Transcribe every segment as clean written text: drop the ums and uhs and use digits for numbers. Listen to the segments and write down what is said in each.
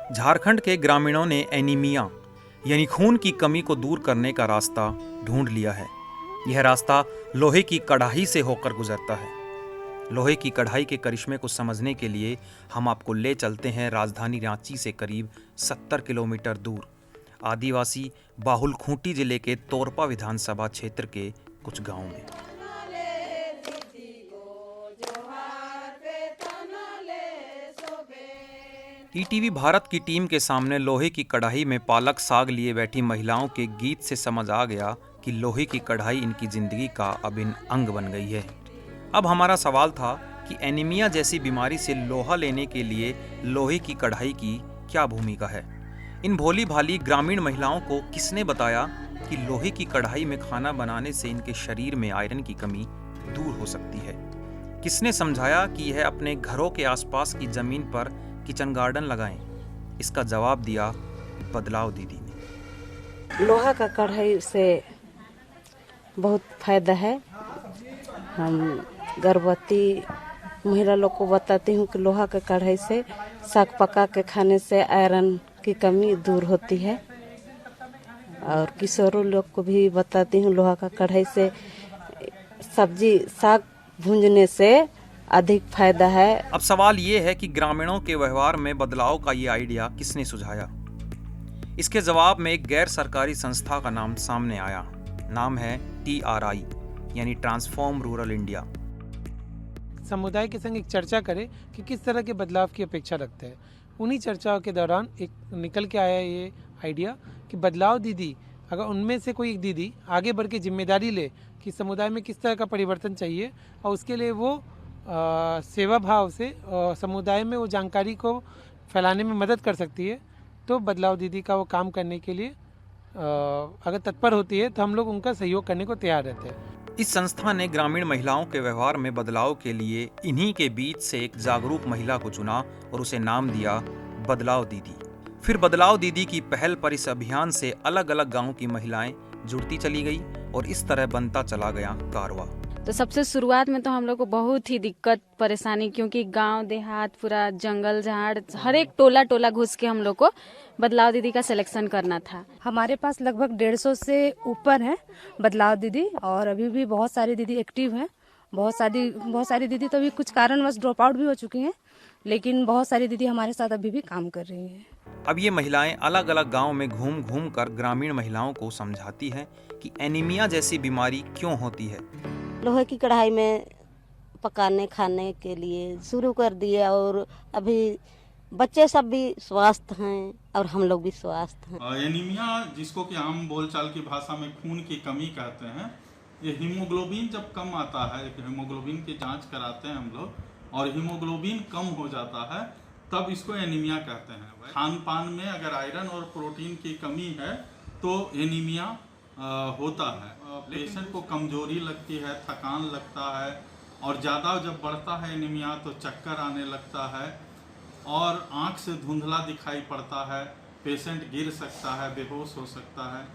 झारखंड के ग्रामीणों ने एनीमिया यानी खून की कमी को दूर करने का रास्ता ढूंढ लिया है। यह रास्ता लोहे की कढ़ाई से होकर गुजरता है। लोहे की कढ़ाई के करिश्मे को समझने के लिए हम आपको ले चलते हैं राजधानी रांची से करीब 70 किलोमीटर दूर आदिवासी बाहुल खूंटी जिले के तोरपा विधानसभा क्षेत्र के कुछ गांवों में। ईटीवी भारत की टीम के सामने लोहे की कढ़ाई में पालक साग लिए बैठी महिलाओं के गीत से समझ आ गया कि लोहे की कढ़ाई इनकी जिंदगी का अभिन्न अंग बन गई है। अब हमारा सवाल था कि एनीमिया जैसी बीमारी से लोहा लेने के लिए लोहे की कढ़ाई की क्या भूमिका है। इन भोली भाली ग्रामीण महिलाओं को किसने बताया कि लोहे की कढ़ाई में खाना बनाने से इनके शरीर में आयरन की कमी दूर हो सकती है। किसने समझाया कि यह अपने घरों के आसपास की जमीन पर किचन गार्डन लगाएं। इसका जवाब दिया बदलाव दीदी ने। लोहा का कढ़ाई से बहुत फायदा है। हम गर्भवती महिला लोग को बताती हूँ कि लोहा का कढ़ाई से साग पका के खाने से आयरन की कमी दूर होती है। और किशोरों लोग को भी बताती हूँ लोहा का कढ़ाई से सब्जी साग भूंजने से अधिक फायदा है। अब सवाल ये है कि ग्रामीणों के व्यवहार में बदलाव का ये आइडिया किसने सुझाया। इसके जवाब में एक गैर सरकारी संस्था का नाम सामने आया। नाम है TRI यानी ट्रांसफॉर्म रूरल इंडिया। समुदाय के संग एक चर्चा करें कि किस तरह के बदलाव की अपेक्षा रखते हैं। उन्हीं चर्चाओं के दौरान एक निकल के आया ये आइडिया कि बदलाव दीदी, अगर उनमें से कोई एक दीदी आगे बढ़ के जिम्मेदारी ले कि समुदाय में किस तरह का परिवर्तन चाहिए और उसके लिए वो सेवा भाव से समुदाय में वो जानकारी को फैलाने में मदद कर सकती है, तो बदलाव दीदी का वो काम करने के लिए अगर तत्पर होती है तो हम लोग उनका सहयोग करने को तैयार रहते हैं। इस संस्था ने ग्रामीण महिलाओं के व्यवहार में बदलाव के लिए इन्हीं के बीच से एक जागरूक महिला को चुना और उसे नाम दिया बदलाव दीदी। फिर बदलाव दीदी की पहल पर इस अभियान से अलग अलग गाँव की महिलाएं जुड़ती चली गई और इस तरह बनता चला गया कारवा। तो सबसे शुरुआत में तो हम लोग को बहुत ही दिक्कत परेशानी, क्योंकि गांव देहात पूरा जंगल झाड़ हर एक टोला टोला घुस के हम लोग को बदलाव दीदी का सिलेक्शन करना था। हमारे पास लगभग 150 से ऊपर है बदलाव दीदी और अभी भी बहुत सारी दीदी एक्टिव हैं। बहुत सारी दीदी तो अभी कुछ कारणवश ड्रॉप आउट भी हो चुकी हैं, लेकिन बहुत सारी दीदी हमारे साथ अभी भी काम कर रही हैं। अब ये महिलाएं अलग अलग गाँव में घूम घूम कर ग्रामीण महिलाओं को समझाती हैं कि एनीमिया जैसी बीमारी क्यों होती है। लोहे की कढ़ाई में पकाने खाने के लिए शुरू कर दिए और अभी बच्चे सब भी स्वस्थ हैं और हम लोग भी स्वस्थ हैं। एनीमिया, जिसको कि आम बोलचाल की भाषा में खून की कमी कहते हैं, ये हीमोग्लोबिन जब कम आता है, हीमोग्लोबिन की जांच कराते हैं हम लोग और हीमोग्लोबिन कम हो जाता है, तब इसको एनीमिया कहते हैं। खान पान में अगर आयरन और प्रोटीन की कमी है तो एनीमिया होता है। पेशेंट को कमजोरी लगती है, थकान लगता है और ज़्यादा जब बढ़ता है एनीमिया तो चक्कर आने लगता है और आँख से धुंधला दिखाई पड़ता है। पेशेंट गिर सकता है, बेहोश हो सकता है।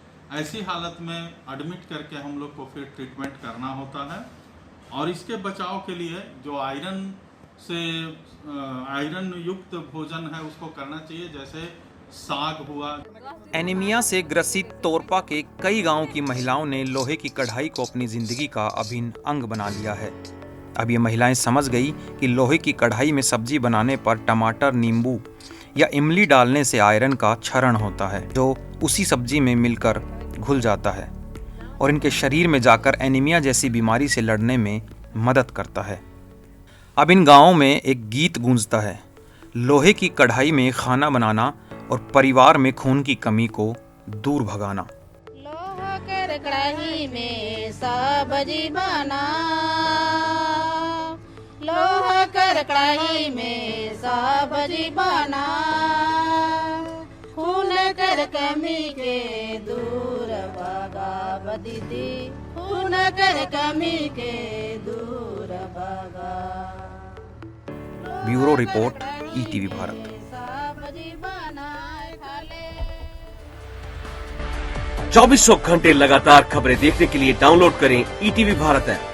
ऐसी हालत में एडमिट करके हम लोग को फिर ट्रीटमेंट करना होता है और इसके बचाव के लिए जो आयरन युक्त भोजन है उसको करना चाहिए, जैसे साग हुआ। एनीमिया से ग्रसित तोरपा के कई गांवों की महिलाओं ने लोहे की कढ़ाई को अपनी जिंदगी का अभिन्न अंग बना लिया है। अब ये महिलाएं समझ गई कि लोहे की कढ़ाई में सब्जी बनाने पर टमाटर, नींबू या इमली डालने से आयरन का क्षरण होता है, जो उसी सब्जी में मिलकर घुल जाता है और इनके शरीर में जाकर एनीमिया जैसी बीमारी से लड़ने में मदद करता है। अब इन गाँवों में एक गीत गूंजता है, लोहे की कढ़ाई में खाना बनाना और परिवार में खून की कमी को दूर भगाना। लोहा कर कढ़ाई में सब्जी बना, लोहा कर कढ़ाई में सब्जी बना, खून कर कमी के दूर भगा दीदी, खून कर कमी के दूर भगा। Bureau report, ETV Bharat. 24 घंटे लगातार खबरें देखने के लिए डाउनलोड करें ईटीवी भारत ऐप।